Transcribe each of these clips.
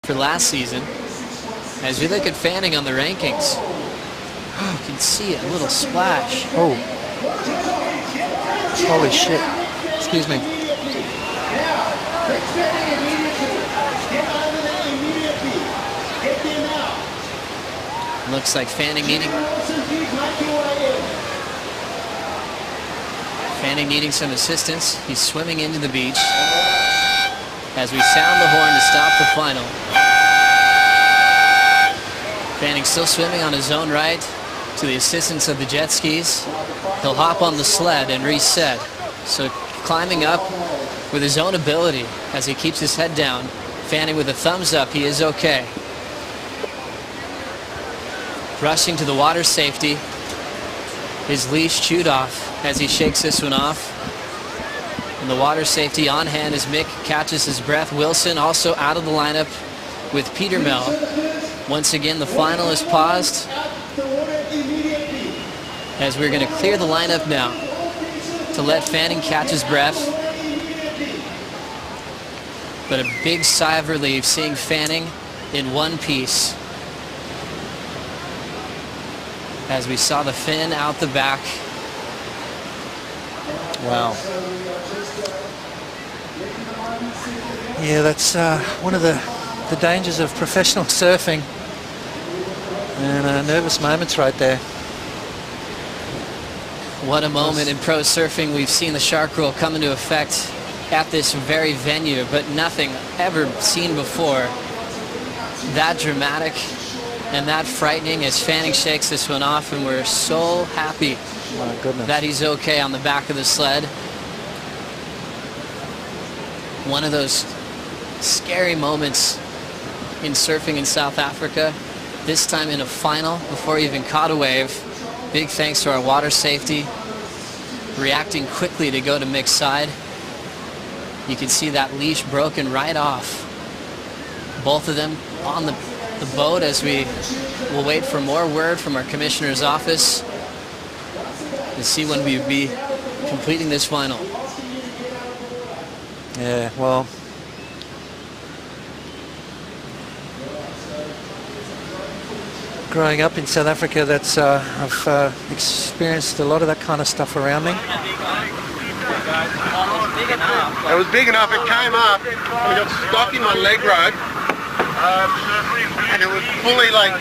for last season. As we look at Fanning on the rankings, you can see a little splash. Oh, holy shit. Excuse me. Looks like Fanning needing some assistance. He's swimming into the beach as we sound the horn to stop the final. Fanning still swimming on his own right to the assistance of the jet skis. He'll hop on the sled and reset. So climbing up with his own ability as he keeps his head down. Fanning with a thumbs up, he is okay. Rushing to the water safety. His leash chewed off as he shakes this one off. And the water safety on hand as Mick catches his breath. Wilson also out of the lineup with Peter Mel. Once again, the final is paused as we're going to clear the lineup now to let Fanning catch his breath. But a big sigh of relief seeing Fanning in one piece as we saw the fin out the back. Wow. Yeah, that's one of the dangers of professional surfing. And nervous moments right there. What a moment in pro surfing. We've seen the shark rule come into effect at this very venue, but nothing ever seen before that dramatic and that frightening as Fanning shakes this one off, and we're so happy that he's okay on the back of the sled. One of those scary moments in surfing in South Africa, this time in a final before he even caught a wave. Big thanks to our water safety reacting quickly to go to Mick's side. You can see that leash broken right off. Both of them on the boat as we will wait for more word from our commissioner's office to see when we'll be completing this final. Yeah, well, growing up in South Africa, that's I've experienced a lot of that kind of stuff around me. It was big enough, it came up, and it got stuck in my leg rope, and it was fully like,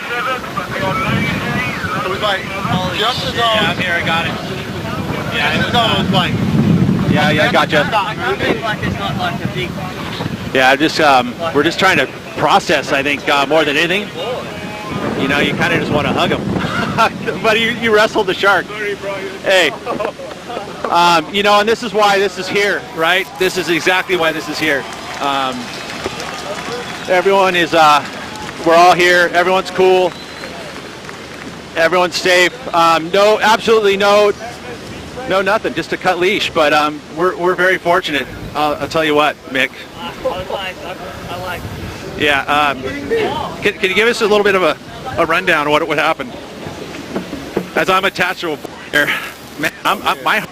it was like, just as I was... Yeah, I'm here, I got it. Yeah, just as I was like... Yeah, I gotcha. Yeah, just we're just trying to process, I think, more than anything. You know, you kind of just want to hug him. But you wrestled the shark. Hey. You know, and this is why this is here, right? This is exactly why this is here. Everyone is, we're all here. Everyone's cool. Everyone's safe. No, absolutely no nothing. Just a cut leash. But we're very fortunate. I'll tell you what, Mick. I like. Yeah. Can you give us a little bit of a rundown of what happened? As I'm attached to a here, man, my.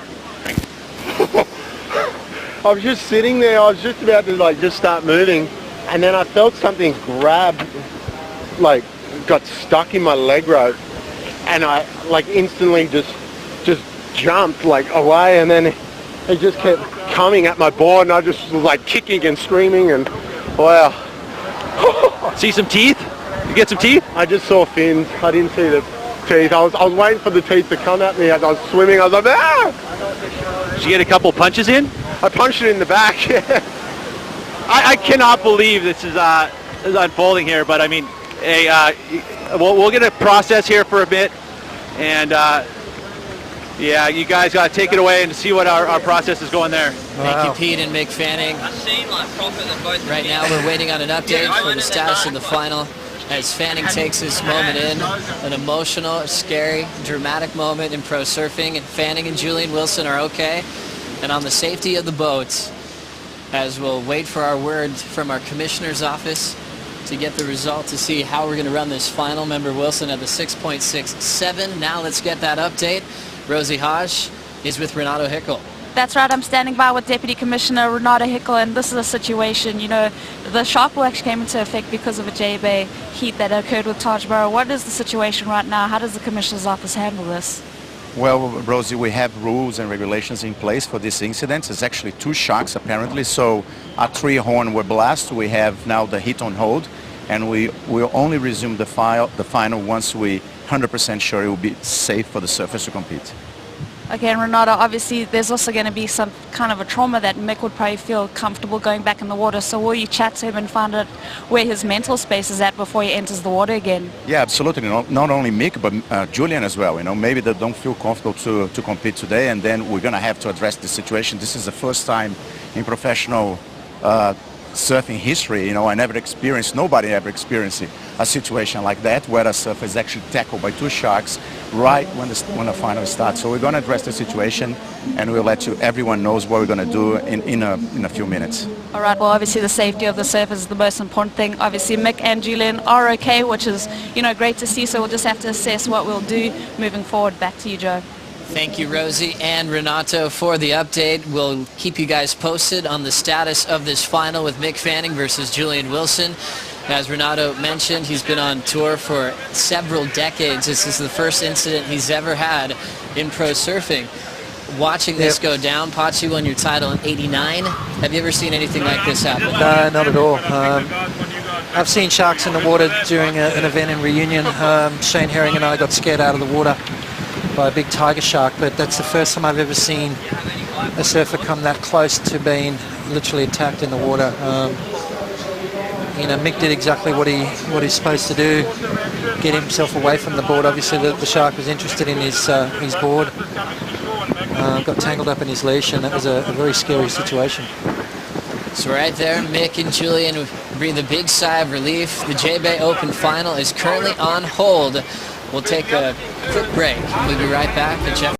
I was just sitting there, I was just about to like just start moving, and then I felt something grab, like got stuck in my leg rope, and I like instantly just jumped like away, and then it just kept coming at my board, and I just was like kicking and screaming, and wow. See some teeth? You get some teeth? I just saw fins. I didn't see the teeth. I was waiting for the teeth to come at me as I was swimming. I was like, ah! Did you get a couple punches in? I punched it in the back. I cannot believe this is unfolding here, but I mean, hey, we'll get a process here for a bit, and yeah, you guys got to take it away and see what our process is going there. Thank you, Pete and Mick Fanning. Right now we're waiting on an update for the status of the final as Fanning takes this moment in. An emotional, scary, dramatic moment in pro surfing, and Fanning and Julian Wilson are okay. And on the safety of the boat, as we'll wait for our word from our commissioner's office to get the result to see how we're going to run this final. Member Wilson at the 6.67. Now let's get that update. Rosie Hodge is with Renato Hickel. That's right, I'm standing by with Deputy Commissioner Renato Hickel, and this is a situation, you know, The shark rule actually came into effect because of a J-Bay heat that occurred with Taj Barrow. What is the situation right now? How does the Commissioner's Office handle this? Well, Rosie, we have rules and regulations in place for this incident. It's actually 2 sharks apparently, so our 3 horn were blast. We have now the heat on hold, and we will only resume the final once we 100% sure it will be safe for the surfers to compete. Okay, and Renato, obviously there's also going to be some kind of a trauma that Mick would probably feel comfortable going back in the water. So will you chat to him and find out where his mental space is at before he enters the water again? Yeah, absolutely. Not only Mick, but Julian as well. Maybe they don't feel comfortable to compete today, and then we're going to have to address the situation. This is the first time in professional surfing history, I never experienced, nobody ever experienced a situation like that where a surfer is actually tackled by 2 sharks right when the final starts. So we're going to address the situation, and we'll let everyone knows what we're going to do in a few minutes. All right, well, obviously the safety of the surfers is the most important thing. Obviously Mick and Julian are okay, which is, great to see, so we'll just have to assess what we'll do moving forward. Back to you, Joe. Thank you, Rosie and Renato, for the update. We'll keep you guys posted on the status of this final with Mick Fanning versus Julian Wilson. As Renato mentioned, he's been on tour for several decades. This is the first incident he's ever had in pro surfing. Watching this go down, Pachi won your title in '89. Have you ever seen anything like this happen? No, not at all. I've seen sharks in the water during an event in Reunion. Shane Herring and I got scared out of the water by a big tiger shark, but that's the first time I've ever seen a surfer come that close to being literally attacked in the water. Mick did exactly what he's supposed to do, get himself away from the board. Obviously the shark was interested in his board, got tangled up in his leash, and that was a very scary situation. So right there, Mick and Julian breathe a big sigh of relief. The J-Bay Open final is currently on hold. We'll take a quick break. We'll be right back.